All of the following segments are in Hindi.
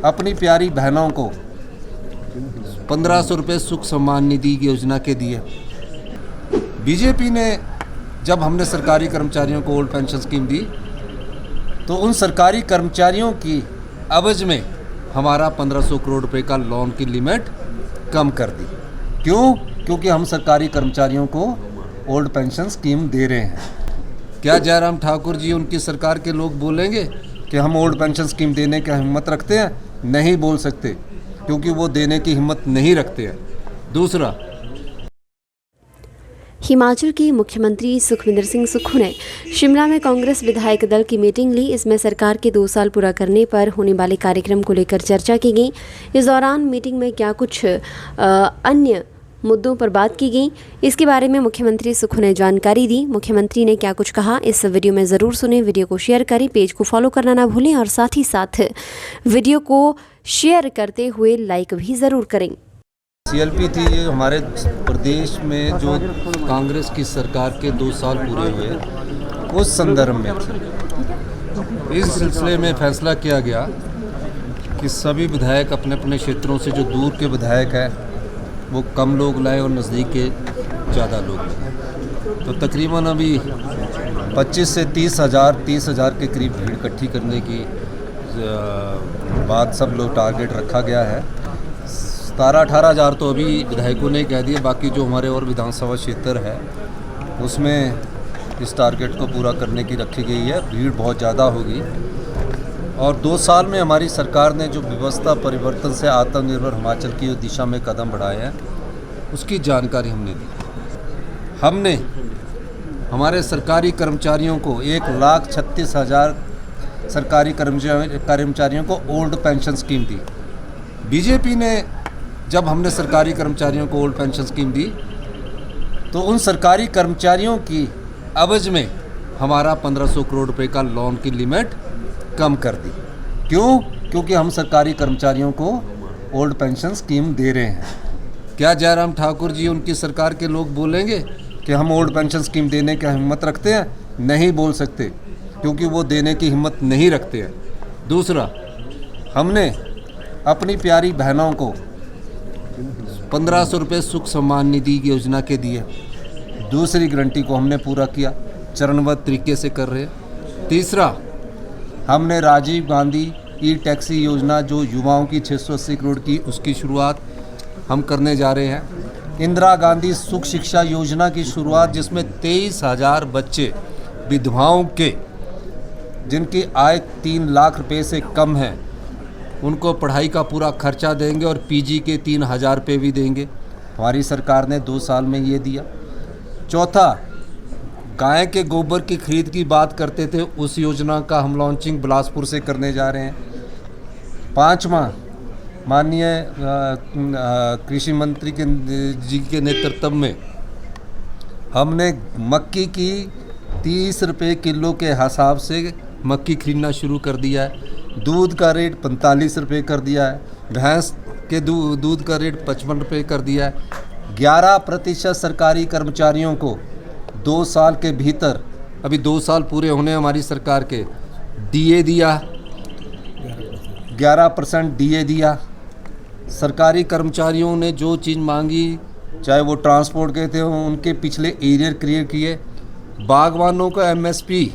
अपनी प्यारी बहनों को 1500 रुपये सुख सम्मान निधि योजना के दिए। बीजेपी ने जब हमने सरकारी कर्मचारियों को ओल्ड पेंशन स्कीम दी तो उन सरकारी कर्मचारियों की एवज में हमारा 1500 करोड़ रुपए का लोन की लिमिट कम कर दी। क्यों? क्योंकि हम सरकारी कर्मचारियों को ओल्ड पेंशन स्कीम दे रहे हैं। क्या जयराम ठाकुर जी उनकी सरकार के लोग बोलेंगे कि हम ओल्ड पेंशन स्कीम देने की हिम्मत रखते हैं? नहीं बोल सकते, क्योंकि वो देने की हिम्मत नहीं रखते हैं। दूसरा, हिमाचल के मुख्यमंत्री सुखविंदर सिंह सुक्खू ने शिमला में कांग्रेस विधायक दल की मीटिंग ली। इसमें सरकार के 2 साल पूरा करने पर होने वाले कार्यक्रम को लेकर चर्चा की गई। इस दौरान मीटिंग में क्या कुछ अन्य मुद्दों पर बात की गई, इसके बारे में मुख्यमंत्री सुक्खू ने जानकारी दी। मुख्यमंत्री ने क्या कुछ कहा, इस वीडियो में ज़रूर सुने। वीडियो को शेयर करें, पेज को फॉलो करना ना भूलें और साथ ही साथ वीडियो को शेयर करते हुए लाइक भी ज़रूर करें। CLP थी, ये हमारे प्रदेश में जो कांग्रेस की सरकार के 2 साल पूरे हुए उस संदर्भ में थी। इस सिलसिले में फैसला किया गया कि सभी विधायक अपने अपने क्षेत्रों से जो दूर के विधायक हैं वो कम लोग लाए और नज़दीक के ज़्यादा लोग लाए। तो तकरीबन अभी 25 से 30,000 के करीब भीड़ इकट्ठी करने की बात सब लोग टारगेट रखा गया है। 17-18 हज़ार तो अभी विधायकों ने कह दिए, बाकी जो हमारे और विधानसभा क्षेत्र है उसमें इस टारगेट को पूरा करने की रखी गई है। भीड़ बहुत ज़्यादा होगी और 2 साल में हमारी सरकार ने जो व्यवस्था परिवर्तन से आत्मनिर्भर हिमाचल की दिशा में कदम बढ़ाए हैं उसकी जानकारी हमने दी। हमने हमारे सरकारी कर्मचारियों को 1,36,000 सरकारी कर्मचारियों को ओल्ड पेंशन स्कीम दी। बीजेपी ने जब हमने सरकारी कर्मचारियों को ओल्ड पेंशन स्कीम दी तो उन सरकारी कर्मचारियों की एवज में हमारा 1500 करोड़ रुपए का लोन की लिमिट कम कर दी। क्यों? क्योंकि हम सरकारी कर्मचारियों को ओल्ड पेंशन स्कीम दे रहे हैं। क्या जयराम ठाकुर जी उनकी सरकार के लोग बोलेंगे कि हम ओल्ड पेंशन स्कीम देने की हिम्मत रखते हैं? नहीं बोल सकते, क्योंकि वो देने की हिम्मत नहीं रखते हैं। दूसरा, हमने अपनी प्यारी बहनों को 1500 रुपये सुख सम्मान निधि योजना के दिए। दूसरी गारंटी को हमने पूरा किया, चरणबद्ध तरीके से कर रहे हैं। तीसरा, हमने राजीव गांधी ई टैक्सी योजना जो युवाओं की 680 करोड़ की, उसकी शुरुआत हम करने जा रहे हैं। इंदिरा गांधी सुख शिक्षा योजना की शुरुआत, जिसमें 23,000 बच्चे विधवाओं के जिनकी आय 3 लाख रुपए से कम है उनको पढ़ाई का पूरा खर्चा देंगे और PG के 3,000 रुपये भी देंगे। हमारी सरकार ने 2 साल में ये दिया। चौथा, गाय के गोबर की खरीद की बात करते थे, उस योजना का हम लॉन्चिंग बिलासपुर से करने जा रहे हैं। 5वां, माननीय कृषि मंत्री जी के नेतृत्व में हमने मक्की की 30 रुपये किलो के हिसाब से मक्की खरीदना शुरू कर दिया है। दूध का रेट 45 रुपये कर दिया है। भैंस के दूध का रेट 55 रुपये कर दिया है। 11% सरकारी कर्मचारियों को 2 साल के भीतर, अभी 2 साल पूरे होने हमारी सरकार के, DA दिया, 11% DA दिया। सरकारी कर्मचारियों ने जो चीज़ मांगी, चाहे वो ट्रांसपोर्ट के थे, उनके पिछले एरियर क्लियर किए। बागवानों को MSP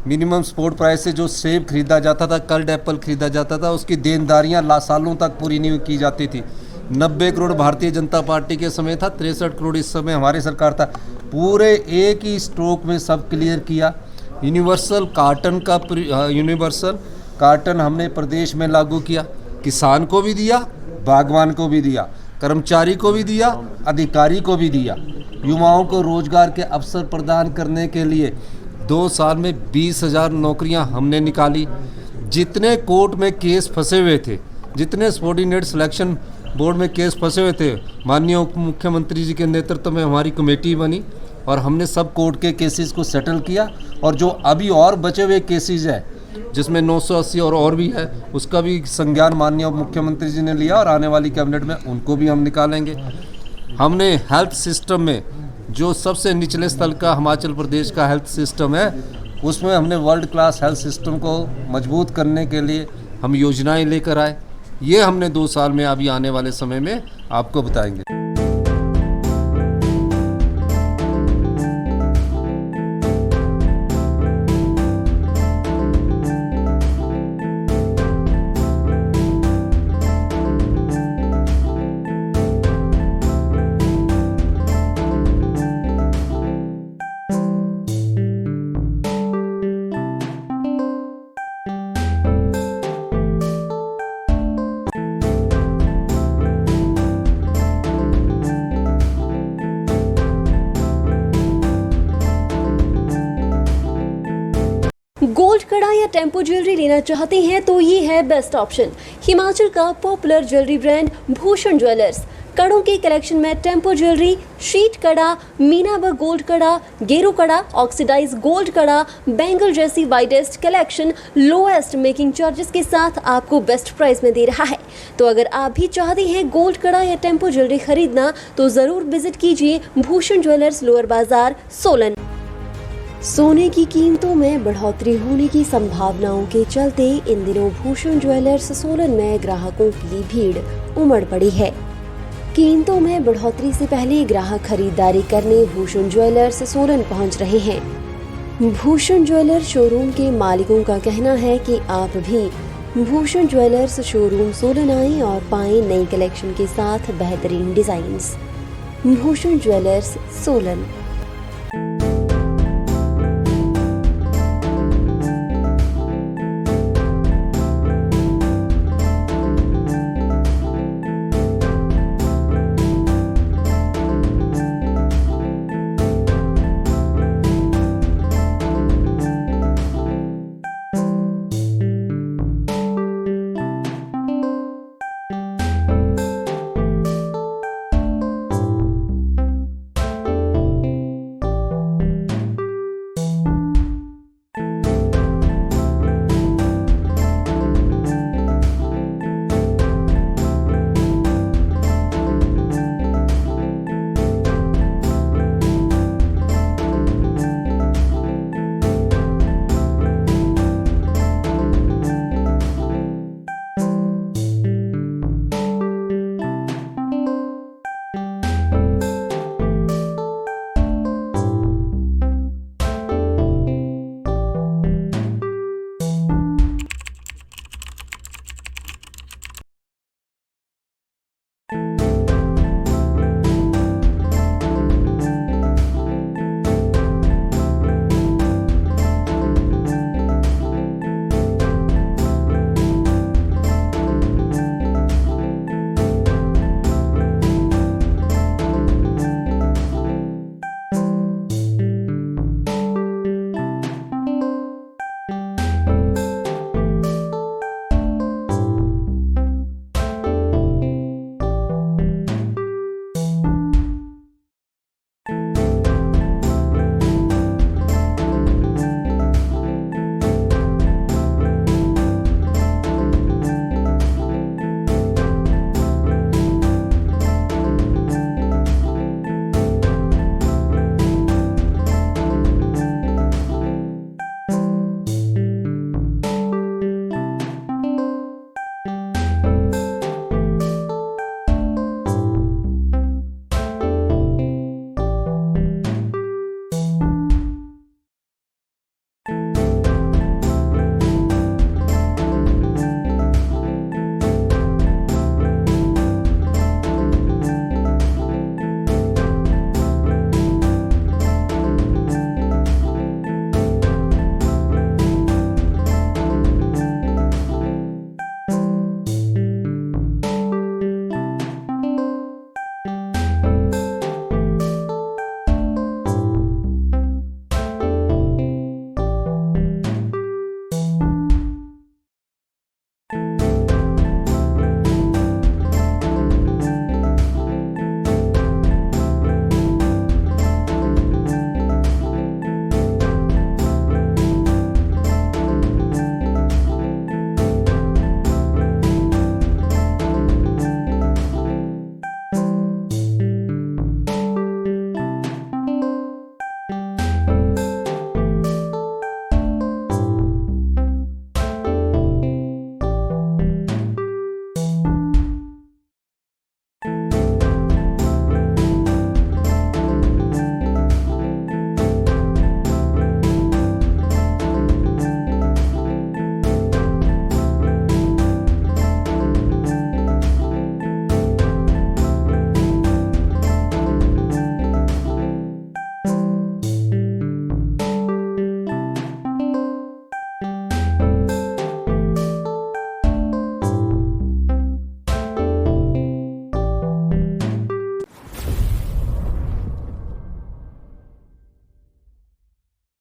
मिनिमम सपोर्ट प्राइस से जो सेब खरीदा जाता था, कल्ड एप्पल खरीदा जाता था, उसकी देनदारियां सालों तक पूरी नहीं की जाती थी। 90 करोड़ भारतीय जनता पार्टी के समय था, 63 करोड़ इस समय हमारी सरकार था। पूरे एक ही स्ट्रोक में सब क्लियर किया। यूनिवर्सल कार्टन हमने प्रदेश में लागू किया। किसान को भी दिया, बागवान को भी दिया, कर्मचारी को भी दिया, अधिकारी को भी दिया। युवाओं को रोजगार के अवसर प्रदान करने के लिए 2 साल में 20,000 नौकरियां हमने निकाली। जितने कोर्ट में केस फंसे हुए थे, जितने सबॉर्डिनेट सिलेक्शन बोर्ड में केस फंसे हुए थे, माननीय उप मुख्यमंत्री जी के नेतृत्व में हमारी कमेटी बनी और हमने सब कोर्ट के केसेस को सेटल किया। और जो अभी और बचे हुए केसेस है, जिसमें 980 और भी है, उसका भी संज्ञान माननीय उप मुख्यमंत्री जी ने लिया और आने वाली कैबिनेट में उनको भी हम निकालेंगे। हमने हेल्थ सिस्टम में जो सबसे निचले स्तर का हिमाचल प्रदेश का हेल्थ सिस्टम है, उसमें हमने वर्ल्ड क्लास हेल्थ सिस्टम को मजबूत करने के लिए हम योजनाएं लेकर आए, ये हमने 2 साल में अभी आने वाले समय में आपको बताएंगे। गोल्ड कड़ा या टेम्पो ज्वेलरी लेना चाहते हैं तो ये है बेस्ट ऑप्शन। हिमाचल का popular jewellery brand Bhushan jewellers कड़ों के कलेक्शन में टेम्पो ज्वेलरी, शीट कड़ा, मीना वर्क गोल्ड कड़ा, गेरू कड़ा, ऑक्सीडाइज गोल्ड कड़ा, बैंगल जैसी widest collection lowest making charges के साथ आपको बेस्ट प्राइस में दे रहा है। तो अगर आप भी चाहते हैं गोल्ड कड़ा या टेम्पो ज्वेलरी खरीदना तो जरूर विजिट कीजिए भूषण ज्वेलर्स, लोअर बाजार, सोलन। सोने की कीमतों में बढ़ोतरी होने की संभावनाओं के चलते इन दिनों भूषण ज्वेलर्स सोलन में ग्राहकों की भीड़ उमड़ पड़ी है। कीमतों में बढ़ोतरी से पहले ग्राहक खरीदारी करने भूषण ज्वेलर्स सोलन पहुंच रहे हैं। भूषण ज्वेलर्स शोरूम के मालिकों का कहना है कि आप भी भूषण ज्वेलर्स शोरूम सोलन आएं और पाएं नई कलेक्शन के साथ बेहतरीन डिजाइन्स। भूषण ज्वेलर्स सोलन।